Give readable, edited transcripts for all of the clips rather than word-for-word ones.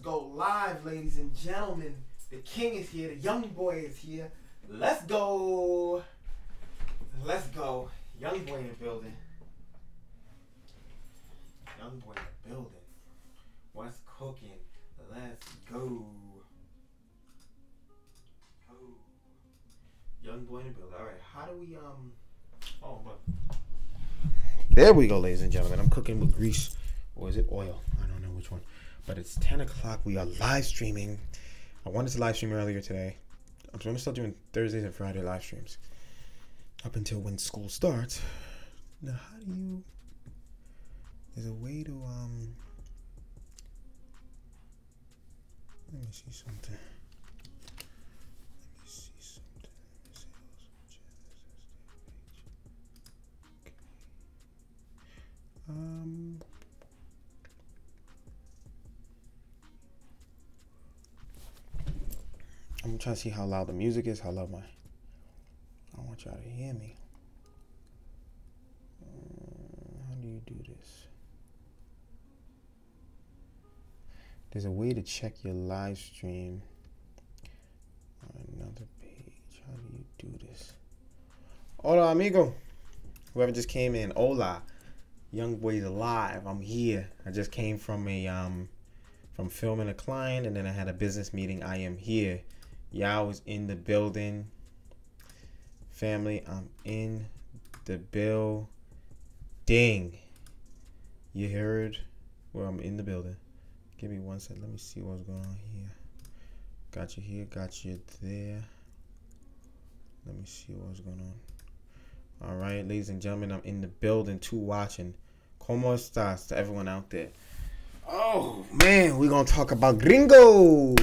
go live, ladies and gentlemen. The king is here. The young boy is here. Let's go. Let's go. Young boy in the building. Young boy in the building. What's cooking? Let's go. Oh. Young boy in the building. All right. How do we Oh, look. There we go, ladies and gentlemen. I'm cooking with grease, or is it oil? I don't know which one. But it's 10 o'clock. We are live streaming. I wanted to live stream earlier today. I'm going to start doing Thursdays and Friday live streams up until when school starts. Now, how do you... There's a way to... Let me see something. I'm trying to see how loud the music is, how loud my... I want y'all to hear me. How do you do this? There's a way to check your live stream on another page. How do you do this? Hola, amigo. Whoever just came in, hola. Young boy's alive. I'm here. I just came from from filming a client, and then I had a business meeting. I am here. Y'all was in the building. Family, I'm in the building. You heard? Well, I'm in the building. Give me one second. Let me see what's going on here. Got you here. Got you there. Let me see what's going on. All right, ladies and gentlemen, I'm in the building too watching. ¿Cómo estás to everyone out there? Oh, man, we're going to talk about Gringo.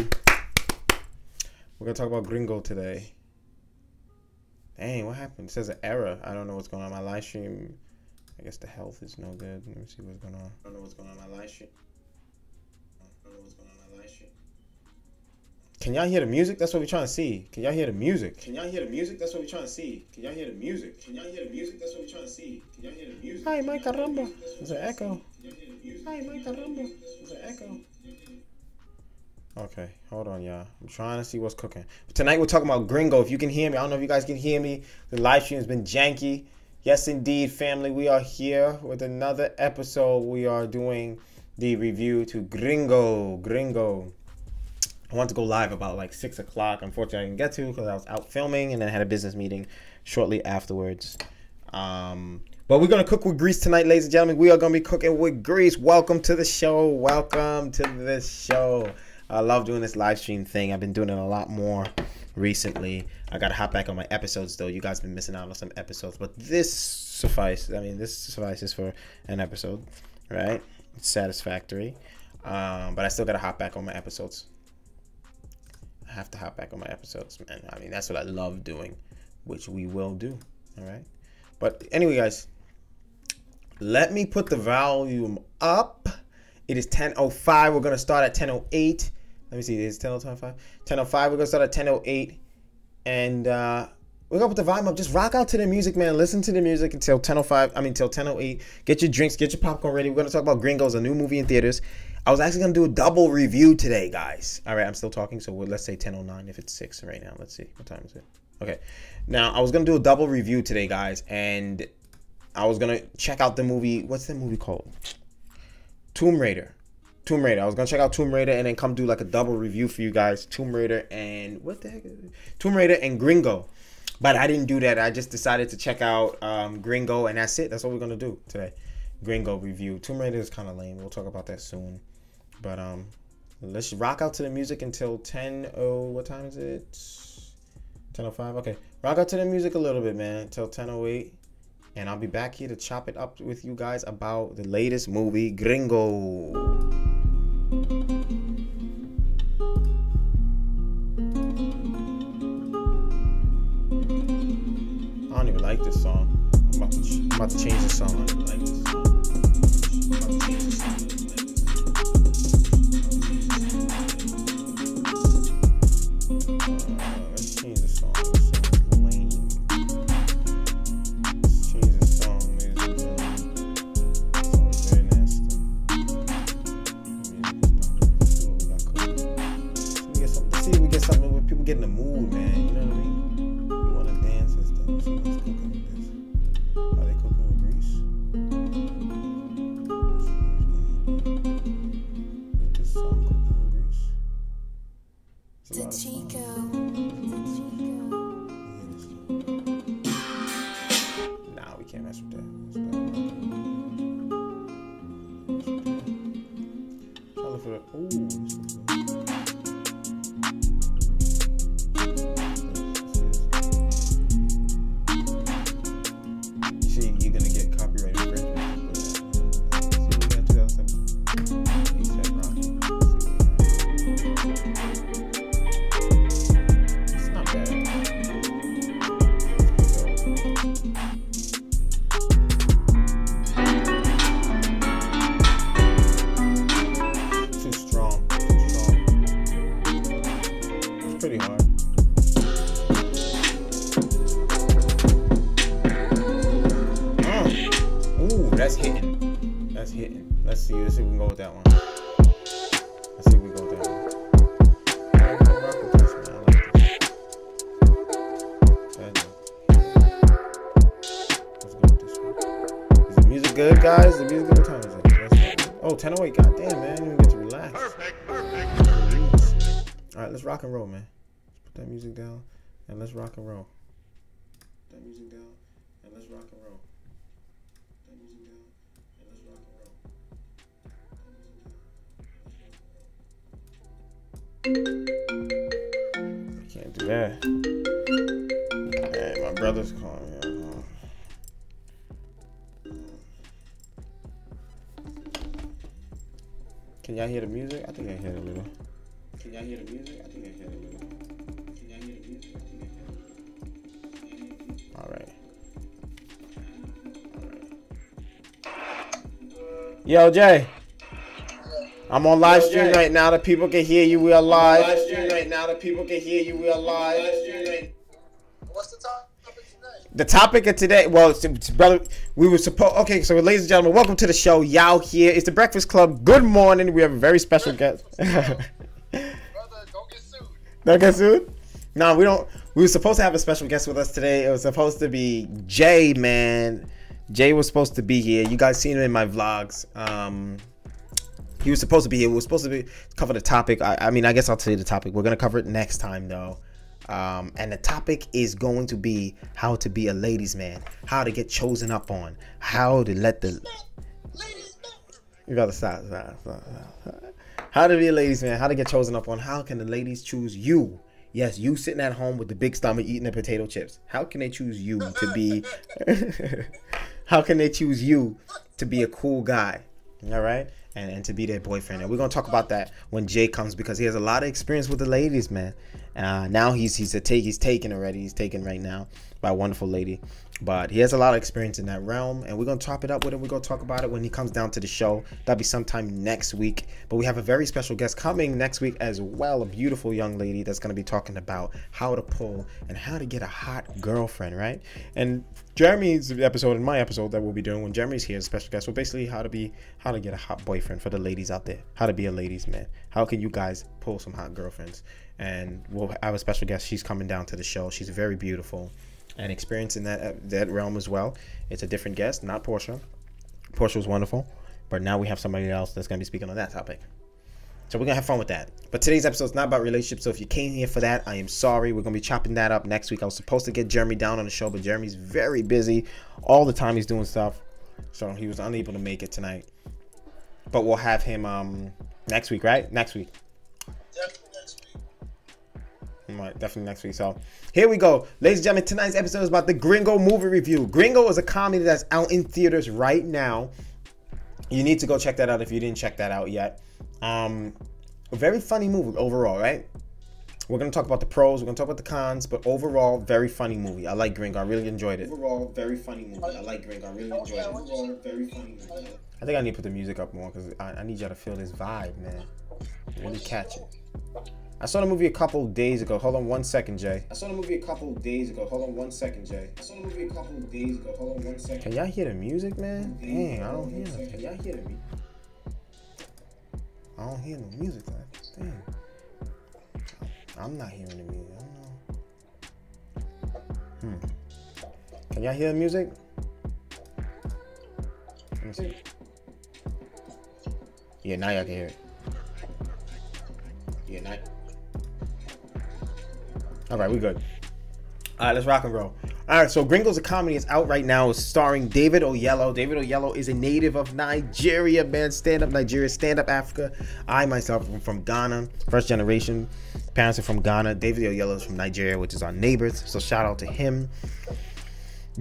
We're going to talk about Gringo today. Dang, what happened? It says an error. I don't know what's going on. My live stream, I guess the health is no good. Let me see what's going on. I don't know what's going on in my live stream. Can y'all hear the music? That's what we're trying to see. Can y'all hear the music? Can y'all hear the music? That's what we're trying to see. Can y'all hear the music? Can y'all hear the music? That's what we're trying to see. Can y'all hear the music? Ay, my caramba. There's an echo. Ay, my caramba. There's an echo. Okay, hold on, y'all. I'm trying to see what's cooking. Tonight we're talking about Gringo. If you can hear me, I don't know if you guys can hear me. The live stream has been janky. Yes, indeed, family. We are here with another episode. We are doing the review to Gringo. I wanted to go live about like 6 o'clock. Unfortunately, I didn't get to because I was out filming and then I had a business meeting shortly afterwards. But we're going to cook with grease tonight, ladies and gentlemen. We are going to be cooking with grease. Welcome to the show. Welcome to the show. I love doing this live stream thing. I've been doing it a lot more recently. I got to hop back on my episodes, though. You guys have been missing out on some episodes. But this suffices for an episode, right? It's satisfactory. But I still got to hop back on my episodes. I have to hop back on my episodes, man. I mean, that's what I love doing, which we will do, all right? But anyway, guys, let me put the volume up. It is 10:05. We're going to start at 10:08. Let me see. It's 10:05. 10:05. We're going to start at 10:08. And we're going to put the volume up. Just rock out to the music, man. Listen to the music until 10:05. I mean, until 10:08. Get your drinks. Get your popcorn ready. We're going to talk about Gringo's, a new movie in theaters. I was actually going to do a double review today, guys. All right, I'm still talking, so let's say 10:09 if it's 6 right now. Let's see. What time is it? Okay. Now, I was going to do a double review today, guys, and I was going to check out the movie. What's the movie called? Tomb Raider. I was going to check out Tomb Raider and then come do like a double review for you guys. Tomb Raider and what the heck is it? Tomb Raider and Gringo. But I didn't do that. I just decided to check out Gringo, and that's it. That's what we're going to do today. Gringo review. Tomb Raider is kind of lame. We'll talk about that soon. But let's rock out to the music until 10. Oh, what time is it? 10:05. Okay, rock out to the music a little bit, man, until 10:08, and I'll be back here to chop it up with you guys about the latest movie, Gringo. I don't even like this song. I'm about to change the song. I don't like this. I'm about to change the song. Let's change the song. This song is lame. Let's change the song, ladies and gentlemen. This song is very nasty. get in the mood, man. You know what I mean? You want to dance and stuff. So let's cook with this. Are they cooking with grease? Is this song cooking with grease? It's a lot of fun. Nah, we can't mess with that. Trying to look for the. Ooh, this is good. You're gonna get copyright infringement. See what we got 2007. It's not bad. Too strong. It's pretty hard. That's hitting. That's hitting. Let's see. Let's see if we can go with that one. Let's see if we go with that one. Let's go with this one. Is the music good, guys? The music good? What time is it? Oh, 10:08. God damn, man. You don't get to relax. Perfect. All right, let's rock and roll, man. Let's put that music down and let's rock and roll. Put that music down and let's rock and roll. I can't do that. Hey, my brother's calling me. Can y'all hear the music? I think I hear it a little. Can y'all hear the music? I think I hear it a little. Can y'all hear the music? I think I hear it a little. All right. Yo, Jay. I'm on live stream right now. The people can hear you. We are live. What's the topic today? The topic of today, well, brother, we were supposed. Okay, so ladies and gentlemen, welcome to the show. Y'all here. It's the Breakfast Club. Good morning. We have a very special guest. Brother, don't get sued. Don't get sued? No, we don't. We were supposed to have a special guest with us today. It was supposed to be Jay, man. Jay was supposed to be here. You guys seen him in my vlogs. He was supposed to be here. We were supposed to cover the topic. I mean, I guess I'll tell you the topic. We're going to cover it next time, though. And the topic is going to be how to be a ladies' man. How to get chosen up on. How to let the... You got to stop. How to be a ladies' man. How to get chosen up on. How can the ladies choose you? Yes, you sitting at home with the big stomach eating the potato chips. How can they choose you to be... How can they choose you to be a cool guy? All right? And to be their boyfriend. And we're going to talk about that when Jay comes, because he has a lot of experience with the ladies, man. Now he's taken already. He's taken right now by a wonderful lady. But he has a lot of experience in that realm. And we're going to top it up with him. We're going to talk about it when he comes down to the show. That'll be sometime next week. But we have a very special guest coming next week as well. A beautiful young lady that's going to be talking about how to pull and how to get a hot girlfriend, right? And Jeremy's episode and my episode that we'll be doing when Jeremy's here as a special guest. So basically how to get a hot boyfriend for the ladies out there. How to be a ladies' man. How can you guys pull some hot girlfriends? And we'll have a special guest. She's coming down to the show. She's very beautiful and experienced in that realm as well. It's a different guest, not Portia. Portia was wonderful, but now we have somebody else that's going to be speaking on that topic. So we're going to have fun with that. But today's episode is not about relationships, so if you came here for that, I am sorry. We're going to be chopping that up next week. I was supposed to get Jeremy down on the show, but Jeremy's very busy. All the time he's doing stuff, so he was unable to make it tonight. But we'll have him next week, right? Next week. Definitely next week. Right, definitely next week. So here we go. Ladies and gentlemen, tonight's episode is about the Gringo movie review. Gringo is a comedy that's out in theaters right now. You need to go check that out if you didn't check that out yet. A very funny movie overall, right? We're going to talk about the pros, we're going to talk about the cons, but overall, very funny movie. I like Gringo. I really enjoyed it. Overall, very funny movie. I like Gringo. I really enjoyed it. Overall, very funny movie. I think I need to put the music up more because I need y'all to feel this vibe, man. Really catch it. I saw the movie a couple days ago. Hold on one second, Jay. Can y'all hear the music, man? Dang, I don't hear it. Can y'all hear the music? I don't hear no music. Dang. I'm not hearing the music. Can y'all hear the music? Let me see. Yeah, now y'all can hear it. Yeah, now. All right, we good. All right, let's rock and roll. All right, so Gringo's a Comedy is out right now. It's starring David Oyelowo. David Oyelowo is a native of Nigeria, man. Stand-up Nigeria, stand-up Africa. I, myself, am from Ghana. First generation. Parents are from Ghana. David Oyelowo is from Nigeria, which is our neighbors. So shout out to him.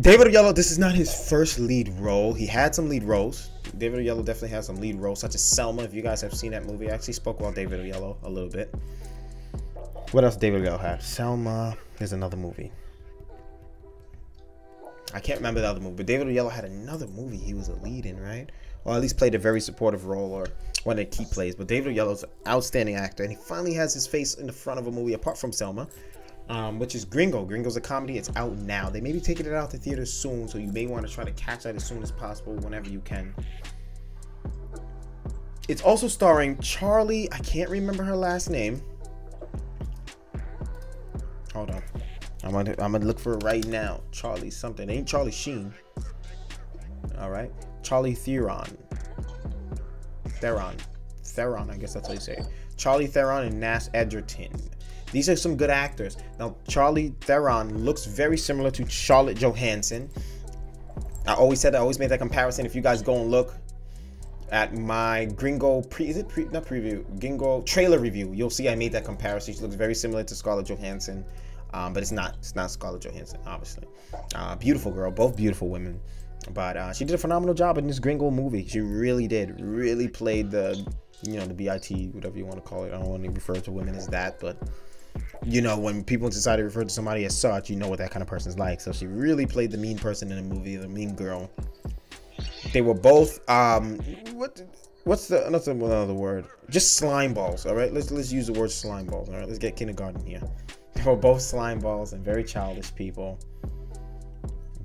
David Oyelowo, this is not his first lead role. He had some lead roles. David Oyelowo definitely has some lead roles, such as Selma. If you guys have seen that movie, I actually spoke about David Oyelowo a little bit. What else David Oyelowo have? Selma. Here's another movie. I can't remember the other movie, but David Oyelowo had another movie he was a lead in, right? Or at least played a very supportive role, or one of the key plays. But David Oyelowo's an outstanding actor, and he finally has his face in the front of a movie apart from Selma. Which is Gringo. Gringo's a Comedy. It's out now. They may be taking it out to theaters soon, so you may want to try to catch that as soon as possible, whenever you can. It's also starring Charlie. I can't remember her last name. Hold on. I'm gonna look for it right now. Charlie something. It ain't Charlie Sheen. All right. Charlie Theron. Theron. I guess that's how you say it. Charlie Theron and Nash Edgerton. These are some good actors. Now, Charlie Theron looks very similar to Scarlett Johansson. I always made that comparison. If you guys go and look at my Gringo Gringo trailer review, you'll see I made that comparison. She looks very similar to Scarlett Johansson, but it's not Scarlett Johansson, obviously. Beautiful girl, both beautiful women. But she did a phenomenal job in this Gringo movie. She really did. Really played the, you know, the BIT, whatever you want to call it. I don't want to refer to women as that, but you know, when people in society refer to somebody as such, you know what that kind of person's like. So she really played the mean person in the movie, the mean girl. They were both what's another word? Just slime balls. All right, let's use the word slime balls. All right, let's get kindergarten here. They were both slime balls and very childish people.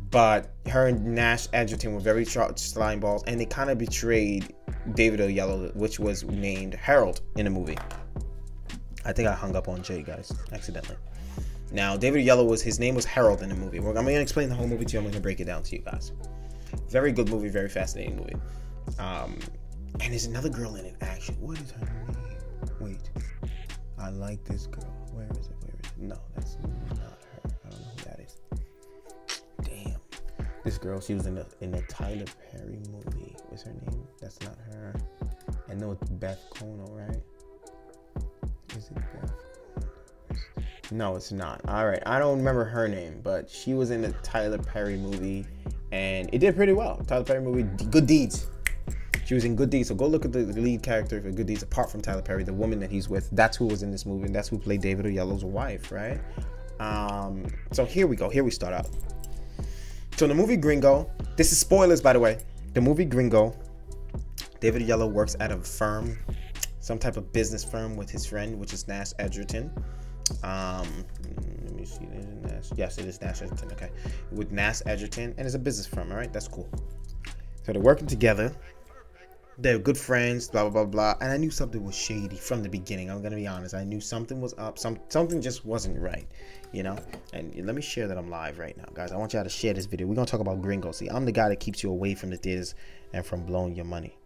But her and Nash Edgerton were very slime balls, and they kind of betrayed David Oyelowo, which was named Harold in the movie. I think I hung up on Jay, guys, accidentally. Now, David Oyelowo his name was Harold in the movie. I'm going to explain the whole movie to you. I'm going to break it down to you guys. Very good movie, very fascinating movie. And there's another girl in it, actually. What is her name? Wait. I like this girl. Where is it? No, that's not her. I don't know who that is. Damn. This girl, she was in the Tyler Perry movie. What's her name? That's not her. I know it's Beth Kono, right? Is it Beth? No, it's not. All right, I don't remember her name, but she was in the Tyler Perry movie, and it did pretty well. Tyler Perry movie, Good Deeds. She was in Good Deeds, so go look at the lead character for Good Deeds. Apart from Tyler Perry, the woman that he's with, that's who was in this movie, and that's who played David Oyelowo's wife, right? So here we go. Here we start out. So in the movie Gringo, this is spoilers, by the way. The movie Gringo, David Oyelowo works at a firm, some type of business firm with his friend, which is Nash Edgerton. Let me see. Yes, it is Nash Edgerton. Okay, with Nash Edgerton, and it's a business firm. All right, that's cool. So they're working together. They're good friends. Blah blah blah blah. And I knew something was shady from the beginning. I'm gonna be honest. I knew something was up. Something just wasn't right. You know. And let me share that I'm live right now, guys. I want y'all to share this video. We're gonna talk about Gringo. See, I'm the guy that keeps you away from the theaters and from blowing your money.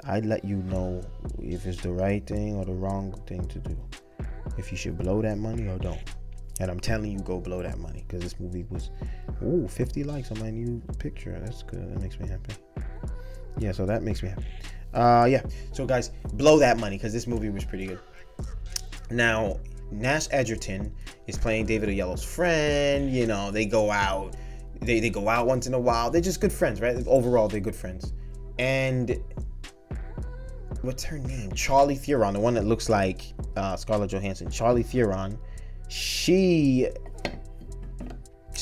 I let you know if it's the right thing or the wrong thing to do. If you should blow that money or don't. And I'm telling you, go blow that money, because this movie was 50 likes on my new picture. That's good. That makes me happy. Yeah, so that makes me happy. Yeah, so guys, blow that money, because this movie was pretty good. Now, Nash Edgerton is playing David Oyelowo's friend. You know, they go out. They go out once in a while. They're just good friends, right? Overall, they're good friends. And what's her name? Charlie Theron, the one that looks like Scarlett Johansson. Charlie Theron. She's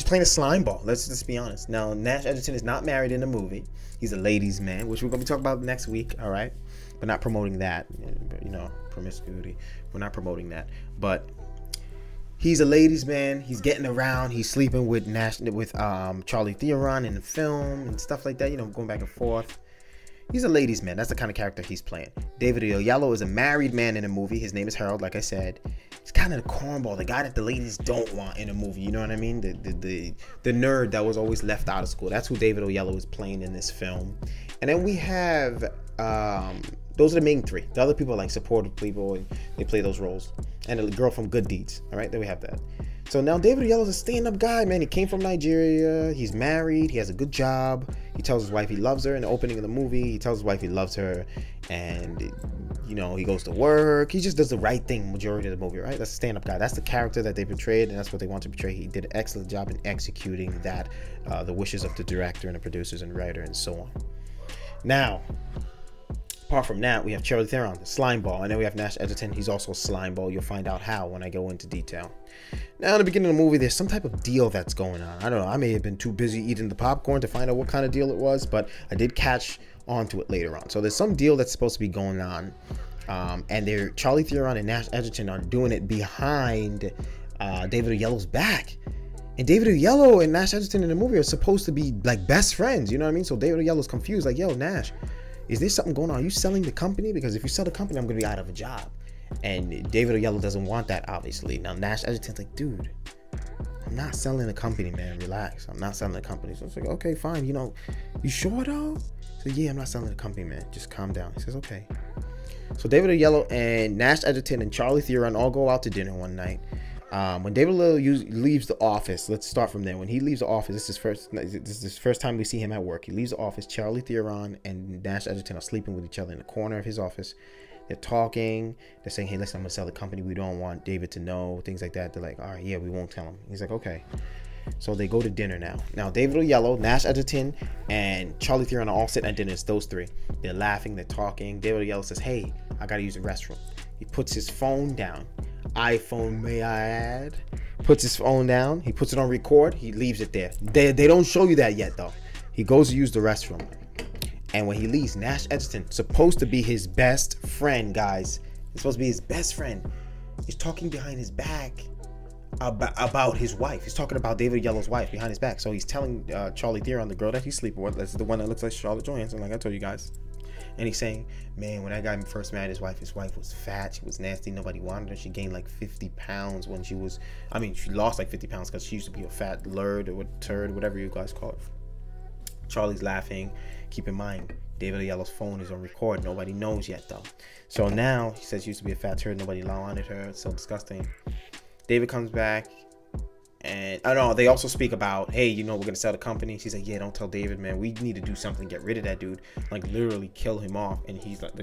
playing a slime ball. Let's just be honest. Now, Nash Edgerton is not married in the movie. He's a ladies' man, which we're going to be talking about next week, all right? We're not promoting that, you know, promiscuity. We're not promoting that. But he's a ladies' man. He's getting around. He's sleeping with Charlie Theron in the film and stuff like that, you know, going back and forth. He's a ladies' man. That's the kind of character he's playing. David Oyelowo is a married man in the movie. His name is Harold, like I said. he's kind of the cornball, the guy that the ladies don't want in a movie. You know what I mean? The nerd that was always left out of school. That's who David Oyelowo is playing in this film. And then we have those are the main three. The other people are like supportive people, and they play those roles. And the girl from Good Deeds. All right, there we have that. So now David Oyelowo is a stand-up guy, man. He came from Nigeria. He's married. He has a good job. He tells his wife he loves her in the opening of the movie. He tells his wife he loves her, and you know, he goes to work. He just does the right thing majority of the movie, right? That's a stand-up guy. That's the character that they portrayed, and that's what they want to portray. He did an excellent job in executing that, the wishes of the director and the producers and writer and so on. Now, apart from that, we have Charlie Theron, the slime ball, and then we have Nash Edgerton. He's also a slime ball. You'll find out how when I go into detail. Now, in the beginning of the movie, there's some type of deal that's going on. I don't know. I may have been too busy eating the popcorn to find out what kind of deal it was, but I did catch onto it later on. So there's some deal that's supposed to be going on, and Charlie Theron and Nash Edgerton are doing it behind David Oyelowo's back. And David Oyelowo and Nash Edgerton in the movie are supposed to be like best friends. You know what I mean? So David Oyelowo's confused, like, yo, Nash, is there something going on? Are you selling the company? Because if you sell the company, I'm going to be out of a job. And David Oyelowo doesn't want that, obviously. Now, Nash Edgerton's like, dude, I'm not selling the company, man. Relax. I'm not selling the company. So it's like, okay, fine. You know, you sure, though? So, yeah, I'm not selling the company, man. Just calm down. He says, okay. So David Oyelowo and Nash Edgerton and Charlie Theron all go out to dinner one night. When David Oyelowo leaves the office, let's start from there. When he leaves the office, this is his first time we see him at work. He leaves the office. Charlie Theron and Nash Edgerton are sleeping with each other in the corner of his office. They're talking. They're saying, hey, listen, I'm going to sell the company. We don't want David to know, things like that. They're like, all right, yeah, we won't tell him. He's like, okay. So they go to dinner now. Now, David Oyelowo, Nash Edgerton, and Charlie Theron are all sitting at dinner. It's those three. They're laughing. They're talking. David Oyelowo says, hey, I got to use the restroom. He puts his phone down. iPhone, may I add. Puts his phone down. He puts it on record. He leaves it there. They don't show you that yet, though. He goes to use the restroom. And when he leaves, Nash Edgerton, supposed to be his best friend, guys. He's supposed to be his best friend. He's talking behind his back about his wife. He's talking about David Oyelowo's wife behind his back. So he's telling Charlie Theron, the girl that he's sleeping with, that's the one that looks like Charlotte Johansson, like I told you guys. And he's saying, man, when that guy first married his wife was fat. She was nasty. Nobody wanted her. She gained like 50 pounds when she was, I mean, she lost like 50 pounds because she used to be a fat lurd or turd, whatever you guys call it. Charlie's laughing. Keep in mind, David Oyelowo's phone is on record. Nobody knows yet, though. So now, he says she used to be a fat turd. Nobody wanted her. It's so disgusting. David comes back. And I know they also speak about, hey, you know, we're gonna sell the company. She's like, yeah, don't tell David, man. We need to do something, get rid of that dude, like literally kill him off. And he's like,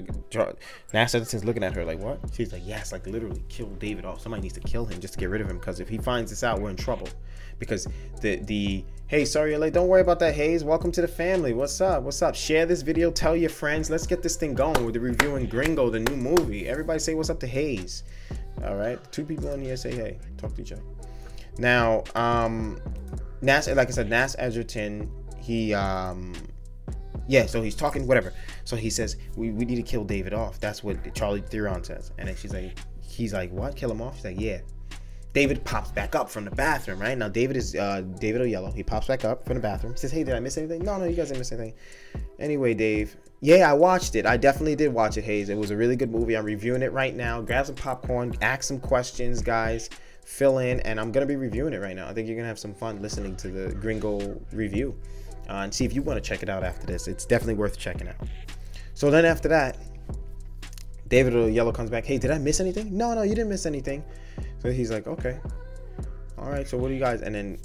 Nash Edgerton's looking at her like, what? She's like, yes, like literally kill David off. Somebody needs to kill him just to get rid of him, because if he finds this out, we're in trouble. Because hey, sorry you're late. Don't worry about that, Hayes. Welcome to the family. What's up? What's up? Share this video. Tell your friends. Let's get this thing going with the reviewing Gringo, the new movie. Everybody say what's up to Hayes. All right, two people in here say hey. Talk to each other. Now, Nash, like I said, Nash Edgerton, so he's talking, whatever. So he says, we need to kill David off. That's what Charlie Theron says. And then he's like, what? Kill him off? She's like, yeah. David pops back up from the bathroom, right? Now, David is David Oyelowo. He pops back up from the bathroom. He says, hey, did I miss anything? No, you guys didn't miss anything. Anyway, Dave, yeah, I watched it. I definitely did watch it, Hayes. It was a really good movie. I'm reviewing it right now. Grab some popcorn, ask some questions, guys. Fill in, and I'm gonna be reviewing it right now. I think you're gonna have some fun listening to the Gringo review, and see if you want to check it out after this. It's definitely worth checking out. So then after that, David Oyelowo comes back. Hey, did I miss anything? No, you didn't miss anything. So he's like, okay, all right. So what do you guys? And then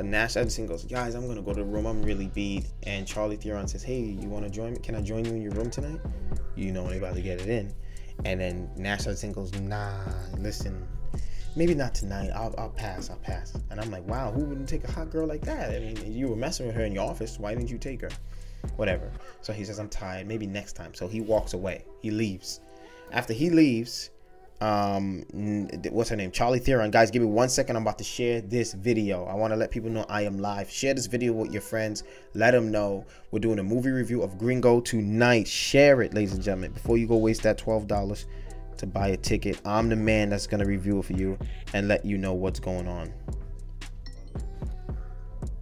Nash Edgerton goes, guys, I'm gonna go to the room. I'm really beat. And Charlie Theron says, hey, you want to join me? Can I join you in your room tonight? You know, they're about to get it in. And then Nash Edgerton goes, nah, listen. Maybe not tonight. I'll pass. And I'm like, wow, who wouldn't take a hot girl like that? I mean, you were messing with her in your office. Why didn't you take her? Whatever. So he says, I'm tired. Maybe next time. So he walks away. He leaves. After he leaves, what's her name? Charlie Theron. Guys, give me 1 second. I'm about to share this video. I want to let people know I am live. Share this video with your friends. Let them know we're doing a movie review of Gringo tonight. Share it, ladies and gentlemen, before you go waste that $12 to buy a ticket. I'm the man that's gonna review it for you and let you know what's going on.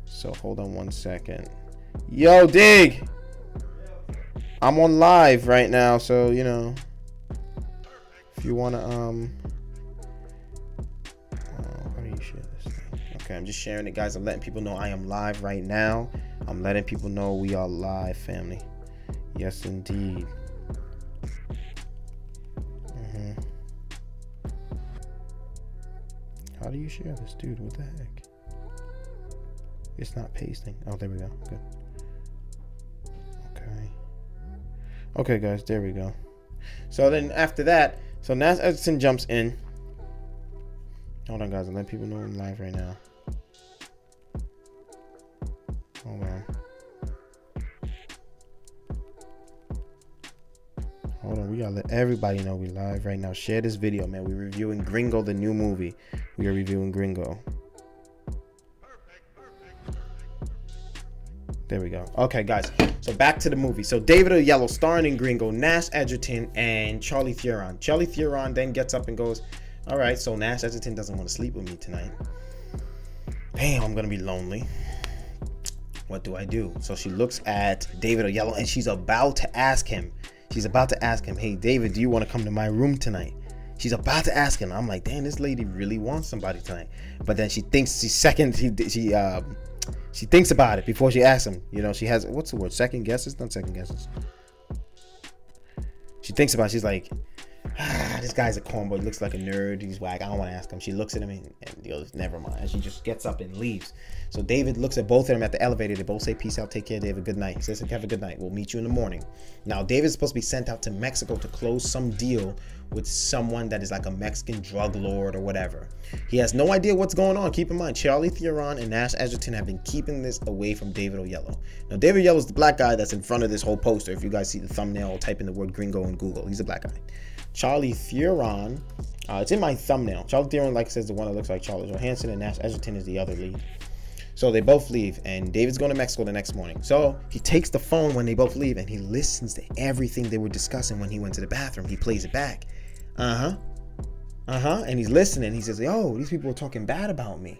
So hold on 1 second. Yo, Dig, I'm on live right now, so you know, if you wanna share this thing? Okay, I'm just sharing it, guys. I'm letting people know I am live right now. I'm letting people know we are live, family. Yes, indeed. How do you share this, dude? What the heck? It's not pasting. Oh, there we go. Good. Okay. Okay, guys, there we go. So then after that, so Nas Edgerton jumps in. Hold on, guys. I'm letting people know I'm live right now. Hold on. Hold on. We gotta let everybody know we live right now. Share this video, man. We're reviewing Gringo, the new movie. We are reviewing Gringo. There we go. Okay, guys. So back to the movie. So David Oyelowo starring in Gringo, Nash Edgerton, and Charlie Theron. Charlie Theron then gets up and goes, all right, so Nash Edgerton doesn't want to sleep with me tonight. Damn, I'm going to be lonely. What do I do? So she looks at David Oyelowo and she's about to ask him. Hey, David, do you want to come to my room tonight? She's about to ask him. I'm like, damn, this lady really wants somebody tonight. But then she thinks she thinks about it before she asks him. You know, she has, what's the word? Second guesses? Not second guesses. She thinks about it. She's like, this guy's a cornball. He looks like a nerd. He's whack. I don't want to ask him. She looks at him and goes, never mind. And she just gets up and leaves. So David looks at both of them at the elevator. They both say, peace out. Take care, David. Good night. He says, have a good night. We'll meet you in the morning. Now, David's supposed to be sent out to Mexico to close some deal with someone that is like a Mexican drug lord or whatever. He has no idea what's going on. Keep in mind, Charlie Theron and Nash Edgerton have been keeping this away from David Oyelowo. Now, David Oyelowo is the black guy that's in front of this whole poster. If you guys see the thumbnail, type in the word Gringo in Google. He's a black guy. Charlie Theron, it's in my thumbnail. Charlie Theron, like I said, is the one that looks like Charlie Johansson, and Nash Edgerton is the other lead. So they both leave, and David's going to Mexico the next morning. So he takes the phone when they both leave, and he listens to everything they were discussing when he went to the bathroom. He plays it back. And he's listening. He says, "Oh, these people were talking bad about me."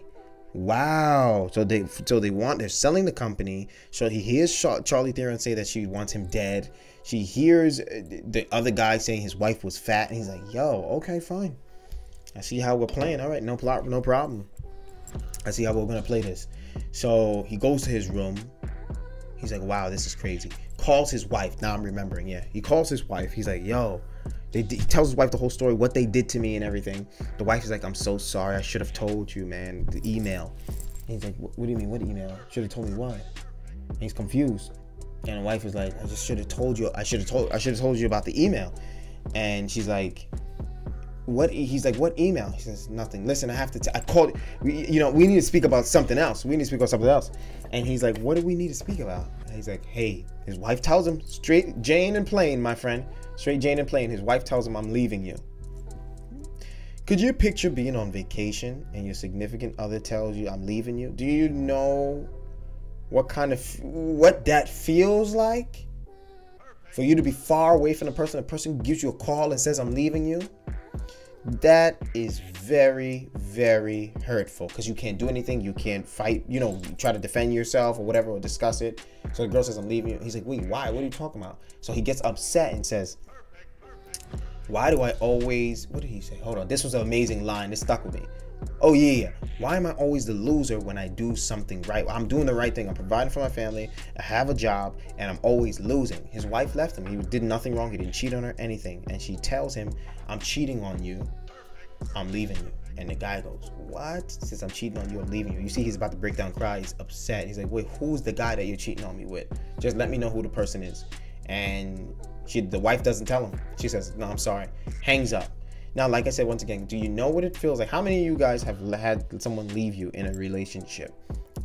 Wow. So they're selling the company. So he hears Charlie Theron say that she wants him dead. She hears the other guy saying his wife was fat, and he's like, "Yo, okay, fine. I see how we're playing. All right, no problem. I see how we're gonna play this." So he goes to his room. He's like, "Wow, this is crazy." Calls his wife. Now I'm remembering. Yeah, he calls his wife. He's like, "Yo." He tells his wife the whole story, what they did to me and everything. The wife is like, "I'm so sorry. I should have told you, man. The email." And he's like, "What do you mean? What email? Should have told me what?" And he's confused. And the wife is like, "I just should have told you. I should have told you about the email." And she's like, "What?" He's like, "What email?" He says, "Nothing. Listen, I have to. I called. We need to speak about something else. And he's like, "What do we need to speak about?" And he's like, "Hey," his wife tells him straight, Jane and plain, my friend. Straight Jane and plain. His wife tells him, "I'm leaving you." Could you picture being on vacation and your significant other tells you, "I'm leaving you"? Do you know what that feels like? For you to be far away from the person gives you a call and says, "I'm leaving you." That is very, very hurtful because you can't do anything. You can't fight, try to defend yourself or whatever, or discuss it. So the girl says, "I'm leaving you." He's like, "Wait, why? What are you talking about?" So he gets upset and says, "Why do I always," what did he say? Hold on. This was an amazing line. This stuck with me. "Oh, yeah. Why am I always the loser when I do something right? I'm doing the right thing. I'm providing for my family. I have a job, and I'm always losing." His wife left him. He did nothing wrong. He didn't cheat on her, anything. And she tells him, "I'm cheating on you. I'm leaving you." And the guy goes, "What?" He says, "I'm cheating on you. I'm leaving you." You see, he's about to break down, cry. He's upset. He's like, "Wait, who's the guy that you're cheating on me with? Just let me know who the person is." And the wife doesn't tell him. She says, "No, I'm sorry." Hangs up. Now, like I said, once again, do you know what it feels like? How many of you guys have had someone leave you in a relationship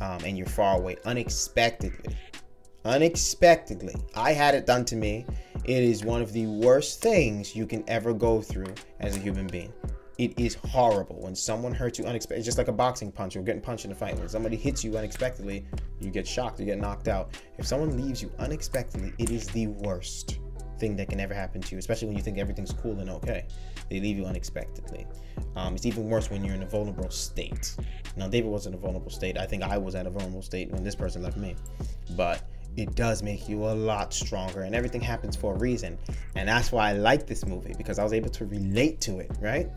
and you're far away unexpectedly? Unexpectedly. I had it done to me. It is one of the worst things you can ever go through as a human being. It is horrible when someone hurts you unexpectedly. It's just like a boxing punch or getting punched in a fight. When somebody hits you unexpectedly, you get shocked, you get knocked out. If someone leaves you unexpectedly, it is the worst thing that can ever happen to you, especially when you think everything's cool and okay. They leave you unexpectedly. It's even worse when you're in a vulnerable state. Now, David was in a vulnerable state. I think I was at a vulnerable state when this person left me. But it does make you a lot stronger, and everything happens for a reason. And that's why I like this movie, because I was able to relate to it, right?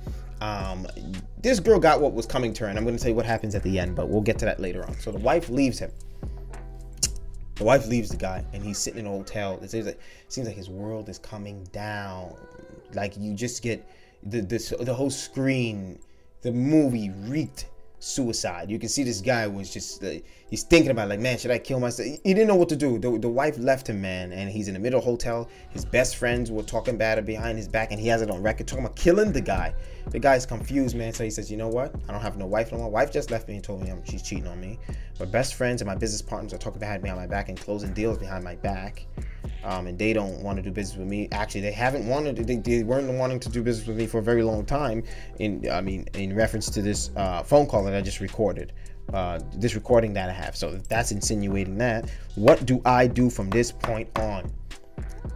This girl got what was coming to her, and I'm going to tell you what happens at the end, but we'll get to that later on. So the wife leaves him. The wife leaves the guy, and he's sitting in a hotel. It seems like his world is coming down. Like, you just get the whole screen, the movie reeked suicide. You can see this guy was just he's thinking about, like, man, should I kill myself? He didn't know what to do. The wife left him, man, and he's in the middle of the hotel. His best friends were talking bad behind his back, and he has it on record talking about killing the guy. The guy's confused, man, so he says, you know what, I don't have no wife no more. Wife just left me and told me she's cheating on me. But best friends and my business partners are talking bad behind my back and closing deals behind my back, and they don't want to do business with me. Actually, they haven't wanted they weren't wanting to do business with me for a very long time, in reference to this phone call that I just recorded, this recording that I have. So that's insinuating that. What do I do from this point on?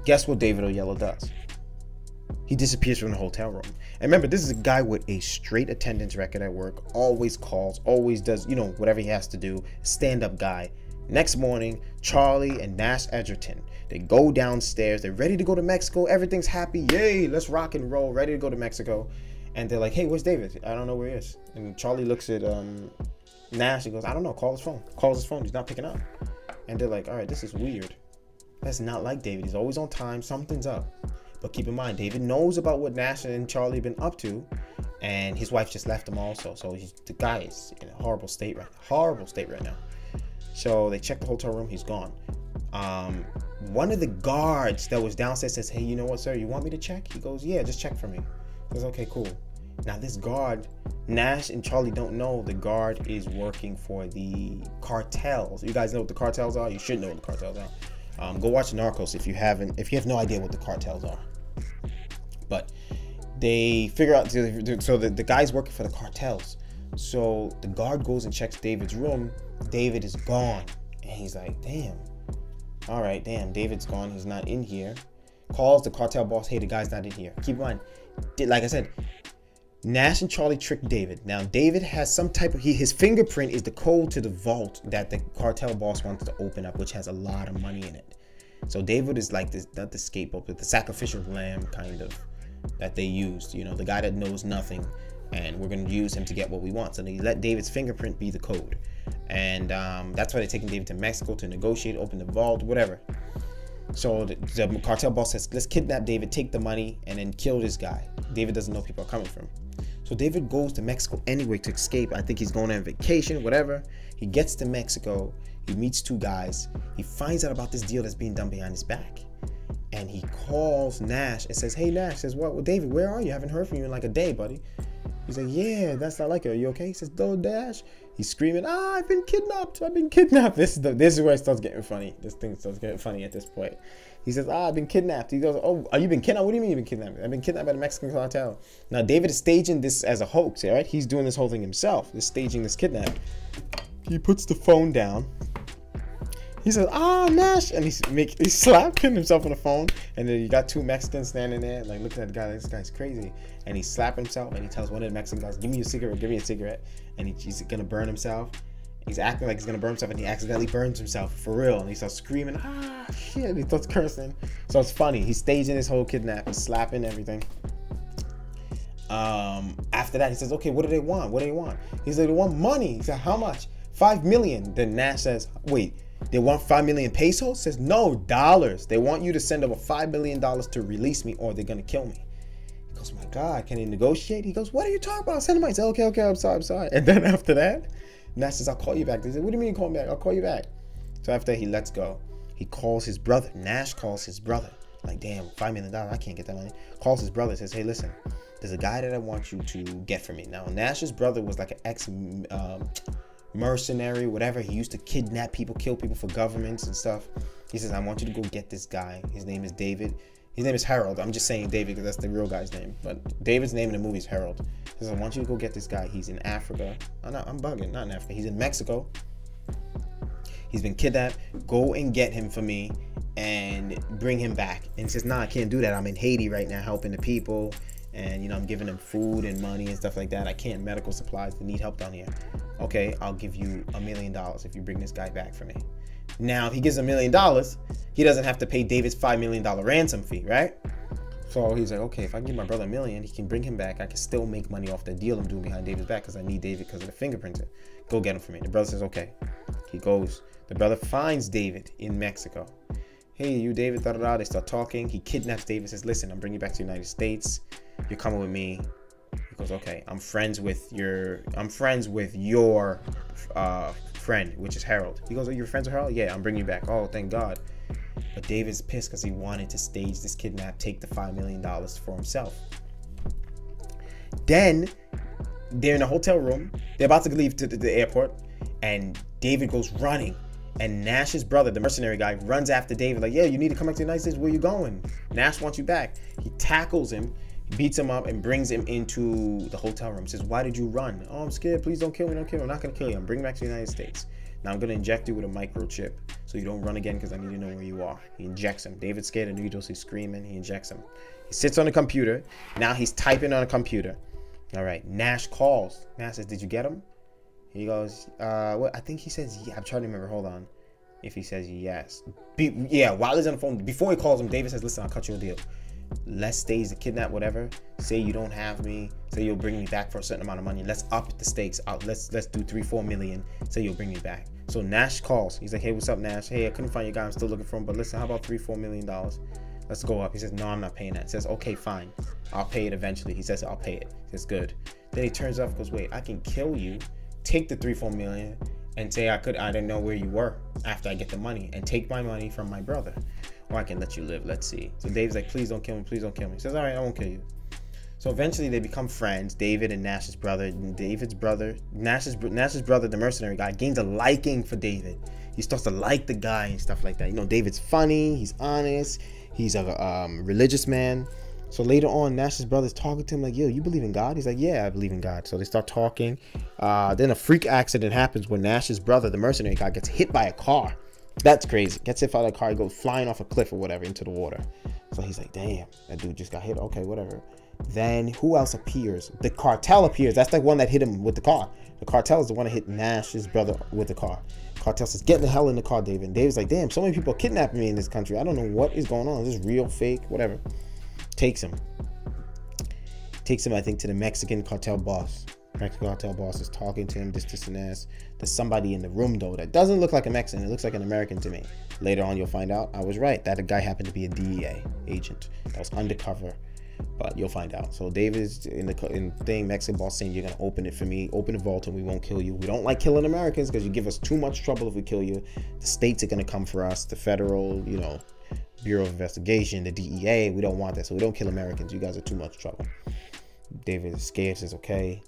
Guess what David Oyelowo does? He disappears from the hotel room. And remember, this is a guy with a straight attendance record at work, always calls, always does, whatever he has to do, stand-up guy. Next morning, Charlie and Nash Edgerton, they go downstairs, they're ready to go to Mexico, everything's happy, yay, let's rock and roll, ready to go to Mexico. And they're like, hey, where's David? I don't know where he is. And Charlie looks at Nash and goes, I don't know, call his phone. Calls his phone, he's not picking up. And they're like, all right, this is weird. That's not like David, he's always on time, something's up. But keep in mind, David knows about what Nash and Charlie have been up to, and his wife just left him also. So the guy is in a horrible state right now. So they check the hotel room, he's gone. One of the guards that was downstairs says, hey, you know what, sir, you want me to check? He goes, yeah, just check for me. He goes, okay, cool. Now this guard, Nash and Charlie don't know the guard is working for the cartels. You guys know what the cartels are? You should know what the cartels are. Go watch Narcos if you have no idea what the cartels are. But they figure out, so the guy's working for the cartels. So the guard goes and checks David's room. David is gone. And he's like, damn. All right, damn, David's gone. He's not in here. Calls the cartel boss, hey, the guy's not in here. Keep in mind, like I said, Nash and Charlie tricked David. Now, David has some type of, his fingerprint is the code to the vault that the cartel boss wants to open up, which has a lot of money in it. So David is like this, not the scapegoat, but the sacrificial lamb kind of that they used, the guy that knows nothing, and we're going to use him to get what we want. So they let David's fingerprint be the code. And that's why they're taking David to Mexico to negotiate, open the vault, whatever. So the cartel boss says, let's kidnap David, take the money, and then kill this guy. David doesn't know people are coming from. So David goes to Mexico anyway to escape. I think he's going on vacation, whatever. He gets to Mexico. He meets two guys. He finds out about this deal that's being done behind his back. And he calls Nash and says, hey, Nash, says, what? Well, David, where are you? I haven't heard from you in like a day, buddy. He's like, yeah, that's not like it. Are you okay? He says, no, Nash. He's screaming, I've been kidnapped. I've been kidnapped. This is where it starts getting funny. This thing starts getting funny at this point. He says, I've been kidnapped. He goes, oh, are you been kidnapped? What do you mean you've been kidnapped? I've been kidnapped by the Mexican cartel. Now, David is staging this as a hoax, all right? He's doing this whole thing himself. He's staging this kidnap. He puts the phone down. He says, Nash, and he's slapping himself on the phone, and then you got two Mexicans standing there, like, looking at the guy, this guy's crazy, and he's slapping himself, and he tells one of the Mexican guys, give me a cigarette, and he's gonna burn himself. He's acting like he's gonna burn himself, and he accidentally burns himself, for real, and he starts screaming, shit, and he starts cursing. So it's funny, he's staging this whole kidnap, he's slapping everything. After that, he says, okay, what do they want? He's like, they want money. He said, how much? 5 million. Then Nash says, wait, they want 5 million pesos? Says, no, dollars. They want you to send over $5 million to release me, or they're gonna kill me. He goes, my God, can he negotiate? He goes, what are you talking about? Send him money. He says, okay, I'm sorry. And then after that, Nash says, I'll call you back. They said, what do you mean you call me back? I'll call you back. So after he lets go, he calls his brother. Nash calls his brother. Like, damn, $5 million, I can't get that money. Calls his brother, says, hey, listen, there's a guy that I want you to get for me. Now, Nash's brother was like an ex-mercenary, whatever. He used to kidnap people, kill people for governments and stuff. He says, I want you to go get this guy. His name is David. His name is Harold. I'm just saying David because that's the real guy's name. But David's name in the movie is Harold. He says, I want you to go get this guy. He's in Africa. Oh, no, I'm bugging. Not in Africa. He's in Mexico. He's been kidnapped. Go and get him for me and bring him back. And he says, nah, I can't do that. I'm in Haiti right now helping the people. And, I'm giving them food and money and stuff like that. I can't, medical supplies. They need help down here. Okay, I'll give you $1 million if you bring this guy back for me. Now, if he gives $1 million, he doesn't have to pay David's $5 million ransom fee, right? So he's like, okay, if I give my brother $1 million, he can bring him back. I can still make money off the deal I'm doing behind David's back because I need David because of the fingerprinting. Go get him for me. The brother says, okay. He goes. The brother finds David in Mexico. Hey, you David, da da da. They start talking. He kidnaps David, says, listen, I'm bringing you back to the United States. You're coming with me. He goes, okay, I'm friends with your friend, which is Harold. He goes, oh, you're friends with Harold? Yeah, I'm bringing you back. Oh, thank God. But David's pissed because he wanted to stage this kidnap, take the $5 million for himself. Then they're in a hotel room. They're about to leave to the airport, and David goes running. And Nash's brother, the mercenary guy, runs after David like, yeah, you need to come back to the United States. Where you going? Nash wants you back. He tackles him, beats him up, and brings him into the hotel room. Says, why did you run? Oh, I'm scared. Please don't kill me. Don't kill me. I'm not going to kill you. I'm bringing you back to the United States. Now I'm going to inject you with a microchip so you don't run again because I need to know where you are. He injects him. David's scared of needles. He's screaming. He injects him. He sits on the computer. Now he's typing on a computer. All right. Nash calls. Nash says, did you get him? He goes, what? I think he says, yeah. I'm trying to remember. Hold on. If he says yes. Yeah, while he's on the phone, before he calls him, David says, listen, I'll cut you a deal. Let's stage the kidnap, whatever. Say you don't have me. Say you'll bring me back for a certain amount of money. Let's up the stakes. Let's do 3-4 million. Say you'll bring me back. So Nash calls. He's like, hey, what's up, Nash? Hey, I couldn't find your guy. I'm still looking for him. But listen, how about $3-4 million? Let's go up. He says, no, I'm not paying that. He says, okay, fine. I'll pay it eventually. He says, I'll pay it. He says, good. Then he turns off and goes, wait, I can kill you, take the 3-4 million, and say I didn't know where you were after I get the money, and take my money from my brother, or I can let you live. Let's see. So Dave's like, please don't kill me, please don't kill me. He says, all right, I won't kill you. So eventually they become friends. David and Nash's brother. Nash's brother, the mercenary guy, gains a liking for David. He starts to like the guy and stuff like that. You know, David's funny, he's honest, he's a religious man. So later on, Nash's brother's talking to him like, yo, you believe in God? He's like, yeah, I believe in God. So they start talking. Then a freak accident happens where Nash's brother, the mercenary guy, gets hit by a car. That's crazy. Gets hit by a car. He goes flying off a cliff or whatever into the water. So he's like, damn, that dude just got hit. Okay, whatever. Then who else appears? The cartel appears. That's the one that hit him with the car. The cartel is the one that hit Nash's brother with the car. Cartel says, get the hell in the car, David. And David's like, damn, so many people are kidnapping me in this country. I don't know what is going on. Is this real, fake, whatever. Takes him, I think, to the Mexican cartel boss. Mexican cartel boss is talking to him, this and that. There's somebody in the room, though, that doesn't look like a Mexican. It looks like an American to me. Later on, you'll find out I was right. That guy happened to be a DEA agent that was undercover, but you'll find out. So David's in the thing, Mexican boss saying, you're going to open it for me, open the vault, and we won't kill you. We don't like killing Americans because you give us too much trouble if we kill you. The states are going to come for us, the federal, you know, Bureau of Investigation, the DEA. We don't want that, so we don't kill Americans. You guys are too much trouble. David is scared, says okay.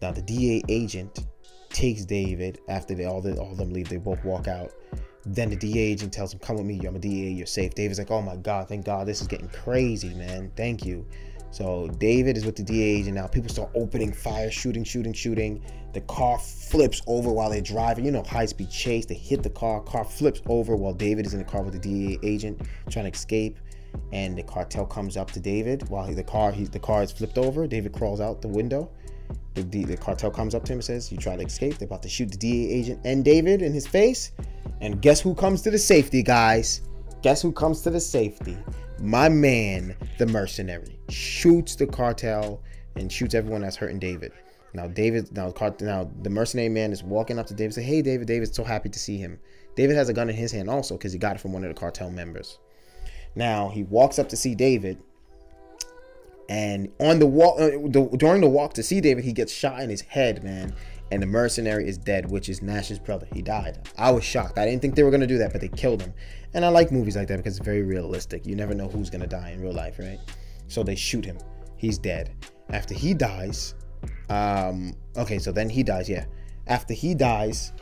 Now the DEA agent takes David after all of them leave. They both walk out. Then the DEA agent tells him, come with me, I'm a DEA, you're safe. David's like, oh my God, thank God, this is getting crazy, man, thank you. So David is with the DEA agent now. People start opening fire, shooting. The car flips over while they're driving. You know, high-speed chase. They hit the car. Car flips over while David is in the car with the DEA agent trying to escape. And the cartel comes up to David while the car is flipped over. David crawls out the window. The cartel comes up to him and says, you try to escape. They're about to shoot the DEA agent and David in his face. And guess who comes to the safety, guys? Guess who comes to the safety? My man, the mercenary, shoots the cartel and shoots everyone that's hurting David. Now the mercenary man is walking up to David and say, hey, David. David's so happy to see him. David has a gun in his hand also because he got it from one of the cartel members. Now he walks up to see David, and on the walk, during the walk to see David, he gets shot in his head, man. And the mercenary is dead, which is Nash's brother. He died. I was shocked. I didn't think they were going to do that, but they killed him. And I like movies like that because it's very realistic. You never know who's going to die in real life, right? So they shoot him. He's dead. After he dies, okay, so then he dies, yeah. After he dies,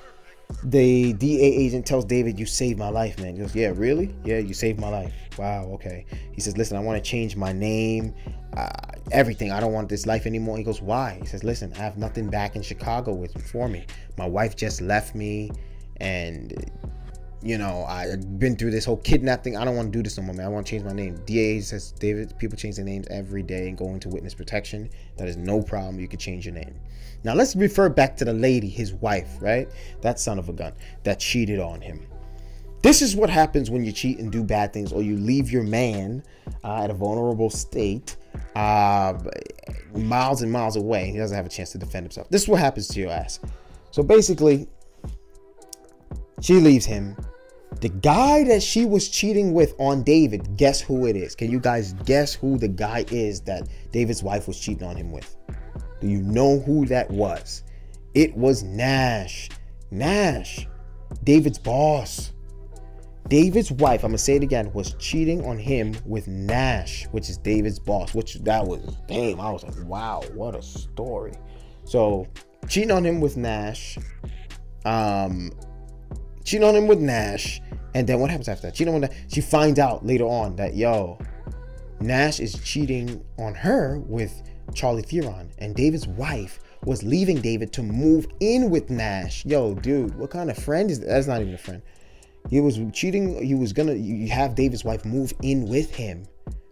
the DA agent tells David, you saved my life, man. He goes, yeah, really? Yeah, you saved my life. Wow, okay. He says, listen, I want to change my name, everything. I don't want this life anymore. He goes, why? He says, listen, I have nothing back in Chicago for me. My wife just left me, and you know, I've been through this whole kidnap thing. I don't want to do this no more, man. I want to change my name. DA says, David, people change their names every day and go into witness protection. That is no problem. You can change your name. Now let's refer back to the lady, his wife, right? That son of a gun that cheated on him. This is what happens when you cheat and do bad things, or you leave your man at a vulnerable state, miles and miles away. He doesn't have a chance to defend himself. This is what happens to your ass. So basically, she leaves him. The guy that she was cheating with on David, guess who it is? Can you guys guess who the guy is that David's wife was cheating on him with? Do you know who that was? It was Nash. Nash, David's boss. David's wife, I'm gonna say it again, was cheating on him with Nash, which is David's boss. Which that was, damn, I was like, wow, what a story. So cheating on him with Nash, and then what happens after that? Cheating on that, she finds out later on that, yo, Nash is cheating on her with Charlie Theron, and David's wife was leaving David to move in with Nash. Yo, dude, what kind of friend is that? That's not even a friend. He was cheating. He was gonna have David's wife move in with him.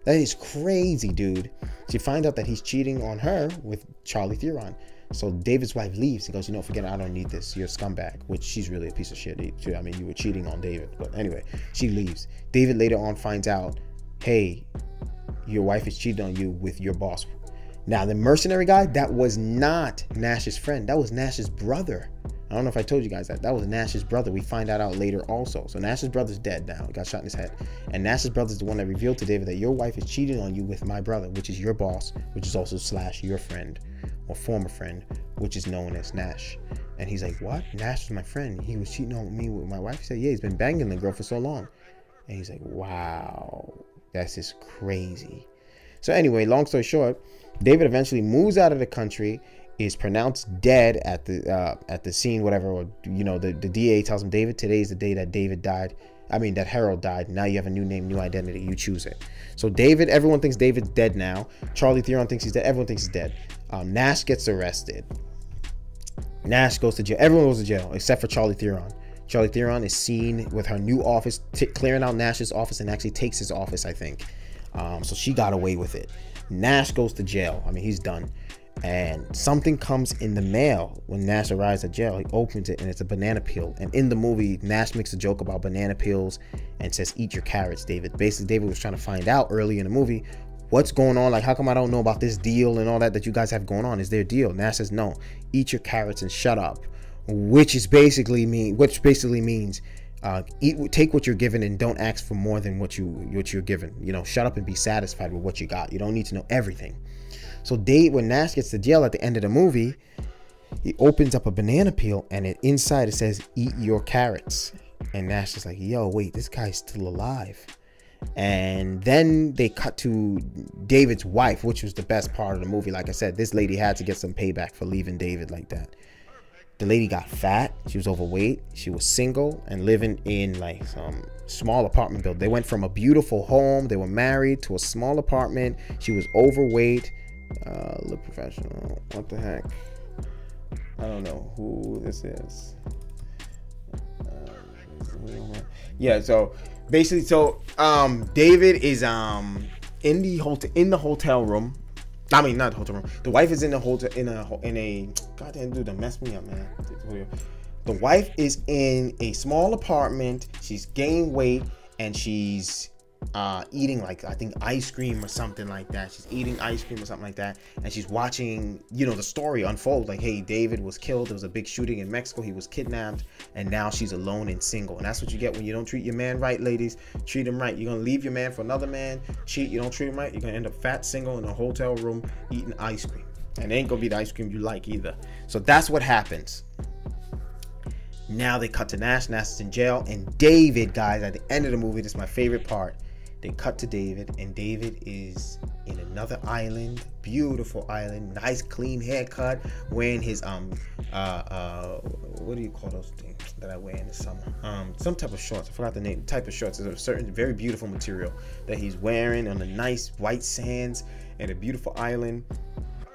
That is crazy, dude. She finds out that he's cheating on her with Charlie Theron. So David's wife leaves and goes, you know, forget it, I don't need this. You're a scumbag, which she's really a piece of shit too. I mean, you were cheating on David. But anyway, she leaves. David later on finds out, hey, your wife is cheating on you with your boss. Now, the mercenary guy, that was not Nash's friend. That was Nash's brother. I don't know if I told you guys that. That was Nash's brother. We find that out later also. So Nash's brother's dead now. He got shot in his head. And Nash's brother's the one that revealed to David that your wife is cheating on you with my brother, which is your boss, which is also / your friend or former friend, which is known as Nash. And he's like, what? Nash was my friend. He was cheating on me with my wife. He said, yeah, he's been banging the girl for so long. And he's like, wow, that's just crazy. So anyway, long story short, David eventually moves out of the country, is pronounced dead at the scene, whatever, or you know, the DA tells him, David, today is the day that David died. I mean, that Harold died. Now you have a new name, new identity. You choose it. So David, everyone thinks David's dead now. Charlie Theron thinks he's dead. Everyone thinks he's dead. Nash gets arrested. Nash goes to jail. Everyone goes to jail except for Charlie Theron. Charlie Theron is seen with her new office, clearing out Nash's office, and actually takes his office, I think. So she got away with it. Nash goes to jail. I mean, he's done. And something comes in the mail when Nash arrives at jail. He opens it and it's a banana peel. And in the movie, Nash makes a joke about banana peels and says, eat your carrots, David. Basically, David was trying to find out early in the movie what's going on. Like, how come I don't know about this deal and all that you guys have going on? Is there a deal? Nash says, no, eat your carrots and shut up, which basically means take what you're given and don't ask for more than what you're given. You know, shut up and be satisfied with what you got. You don't need to know everything. So when Nash gets to jail at the end of the movie, he opens up a banana peel and inside it says, eat your carrots. And Nash is like, yo, wait, this guy's still alive. And then they cut to David's wife, which was the best part of the movie. Like I said, this lady had to get some payback for leaving David like that. The lady got fat. She was overweight. She was single and living in like some small apartment building. They went from a beautiful home. They were married to a small apartment. She was overweight. Look professional. What the heck? I don't know who this is. Yeah, so basically, David is in the hotel room. I mean, not the hotel room. The wife is in the hotel in a goddamn dude that messed me up, man. The wife is in a small apartment. She's gained weight and she's eating like, I think, ice cream or something like that. She's eating ice cream or something like that, and she's watching, you know, the story unfold. Like, hey, David was killed. There was a big shooting in Mexico. He was kidnapped, and now she's alone and single. And that's what you get when you don't treat your man right, ladies. Treat him right. You're gonna leave your man for another man. Cheat. You don't treat him right, you're gonna end up fat, single, in a hotel room eating ice cream, and it ain't gonna be the ice cream you like either. So that's what happens. Now they cut to Nash. Nash is in jail, and David, guys, at the end of the movie, this is my favorite part. They cut to David, and David is in another island, beautiful island, nice clean haircut, wearing his what do you call those things that I wear in the summer? Some type of shorts. I forgot the name. Type of shorts. There's a certain very beautiful material that he's wearing on the nice white sands and a beautiful island.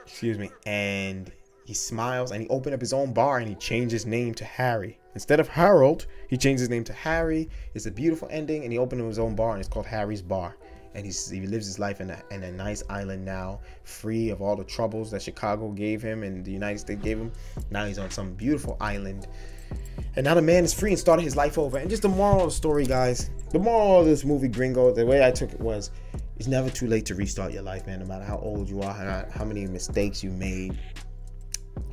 Excuse me. And he smiles, and he opened up his own bar, and he changed his name to Harry. Instead of Harold, he changed his name to Harry. It's a beautiful ending, and he opened his own bar, and it's called Harry's Bar. and he lives his life in a nice island now, free of all the troubles that Chicago gave him and the United States gave him. Now he's on some beautiful island, and now the man is free and started his life over. And just the moral of the story, guys, the moral of this movie Gringo, the way I took it was, it's never too late to restart your life, man. No matter how old you are, how many mistakes you made,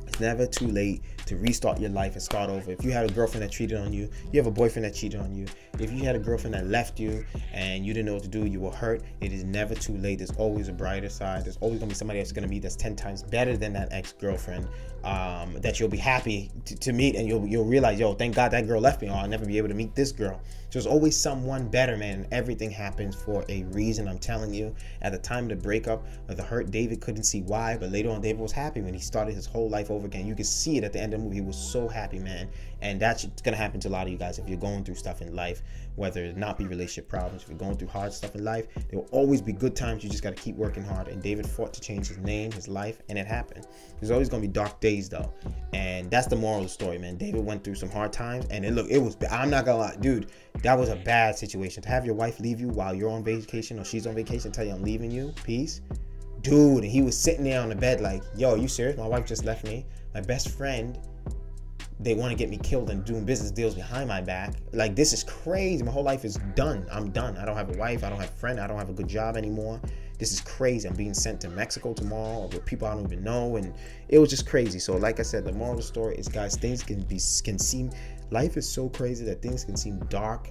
it's never too late to restart your life and start over. If you had a girlfriend that cheated on you, you have a boyfriend that cheated on you, if you had a girlfriend that left you and you didn't know what to do, you were hurt, it is never too late. There's always a brighter side. There's always gonna be somebody that's gonna meet that's 10 times better than that ex-girlfriend, that you'll be happy to meet, and you'll realize, yo, thank God that girl left me, or I'll never be able to meet this girl. So there's always someone better, man. Everything happens for a reason. I'm telling you, at the time of the breakup of the hurt, David couldn't see why, but later on David was happy when he started his whole life over again. You can see it at the end of the movie. He was so happy, man. And that's gonna happen to a lot of you guys if you're going through stuff in life, whether it not be relationship problems, if you're going through hard stuff in life. There will always be good times. You just got to keep working hard. And David fought to change his name, his life, and it happened. There's always gonna be dark days though, and that's the moral of the story, man. David went through some hard times, and it was, I'm not gonna lie, dude, that was a bad situation. To have your wife leave you while you're on vacation or she's on vacation, tell you I'm leaving you, peace, dude. And he was sitting there on the bed like, yo, are you serious? My wife just left me. My best friend, they want to get me killed and doing business deals behind my back. Like, this is crazy. My whole life is done. I'm done. I don't have a wife. I don't have a friend. I don't have a good job anymore. This is crazy. I'm being sent to Mexico tomorrow with people I don't even know. And it was just crazy. So like I said, the moral of the story is, guys, things can seem, life is so crazy that things can seem dark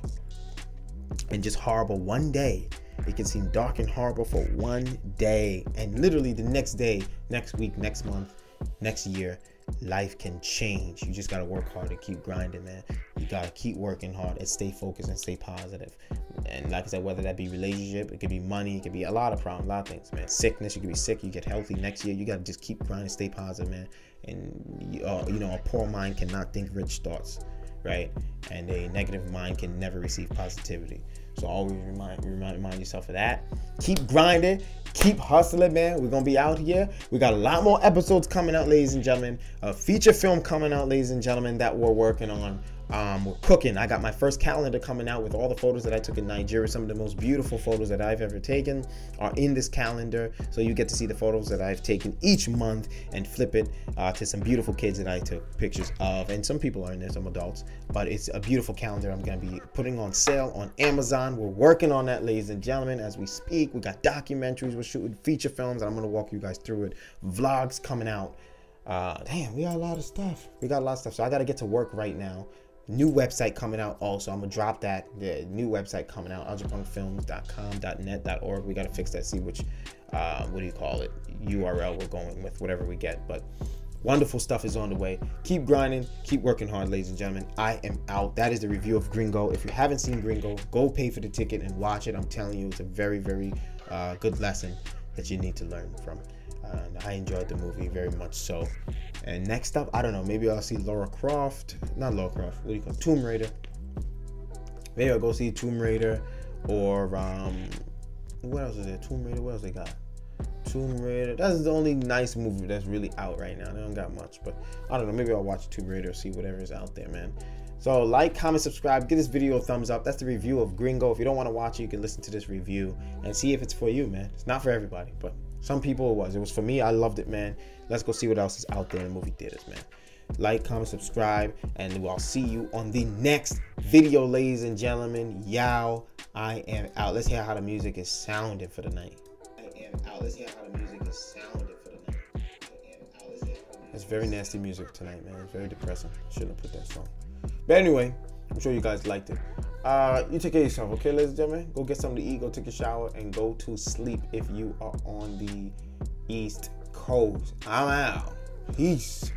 and just horrible one day. It can seem dark and horrible for one day. And literally the next day, next week, next month, next year, life can change. You just got to work hard and keep grinding, man. You got to keep working hard and stay focused and stay positive. And like I said, whether that be relationship, it could be money, it could be a lot of problems, a lot of things, man. Sickness, you could be sick, you get healthy next year. You got to just keep grinding, stay positive, man. And you know, a poor mind cannot think rich thoughts, right? And a negative mind can never receive positivity. So always remind yourself of that. Keep grinding, keep hustling, man. We're gonna be out here. We got a lot more episodes coming out, ladies and gentlemen. A feature film coming out, ladies and gentlemen, that we're working on. We're cooking. I got my first calendar coming out with all the photos that I took in Nigeria. Some of the most beautiful photos that I've ever taken are in this calendar. So you get to see the photos that I've taken each month and flip it to some beautiful kids that I took pictures of. And some people are in there, some adults. But it's a beautiful calendar I'm going to be putting on sale on Amazon. We're working on that, ladies and gentlemen, as we speak. We got documentaries. We're shooting feature films, and I'm going to walk you guys through it. Vlogs coming out. Damn, we got a lot of stuff. So I got to get to work right now. New website coming out also. I'm gonna drop that. The new website coming out, aljapunkfilms.com.net.org. We gotta fix that, see which what do you call it, URL we're going with, whatever we get. But wonderful stuff is on the way. Keep grinding, keep working hard, ladies and gentlemen. I am out. That is the review of Gringo. If you haven't seen Gringo, go pay for the ticket and watch it. I'm telling you, it's a very, very good lesson that you need to learn from. And I enjoyed the movie very much so. And next up, I don't know, maybe I'll see Tomb Raider. Maybe I'll go see Tomb Raider, or what else is there? Tomb Raider, what else they got? Tomb Raider, that's the only nice movie that's really out right now. They don't got much, but I don't know, maybe I'll watch Tomb Raider or see whatever is out there, man. So like, comment, subscribe, give this video a thumbs up. That's the review of Gringo. If you don't want to watch it, you can listen to this review and see if it's for you, man. It's not for everybody, but some people it was for me. I loved it, man. Let's go see what else is out there in movie theaters, man. Like, comment, subscribe, and I'll see you on the next video, ladies and gentlemen. Yow, I am out. Let's hear how the music is sounding for the night. It's very nasty music tonight, man. It's very depressing. Shouldn't have put that song. But anyway, I'm sure you guys liked it. You take care of yourself, okay, ladies and gentlemen? Go get something to eat, go take a shower, and go to sleep if you are on the East Coast. I'm out. Peace.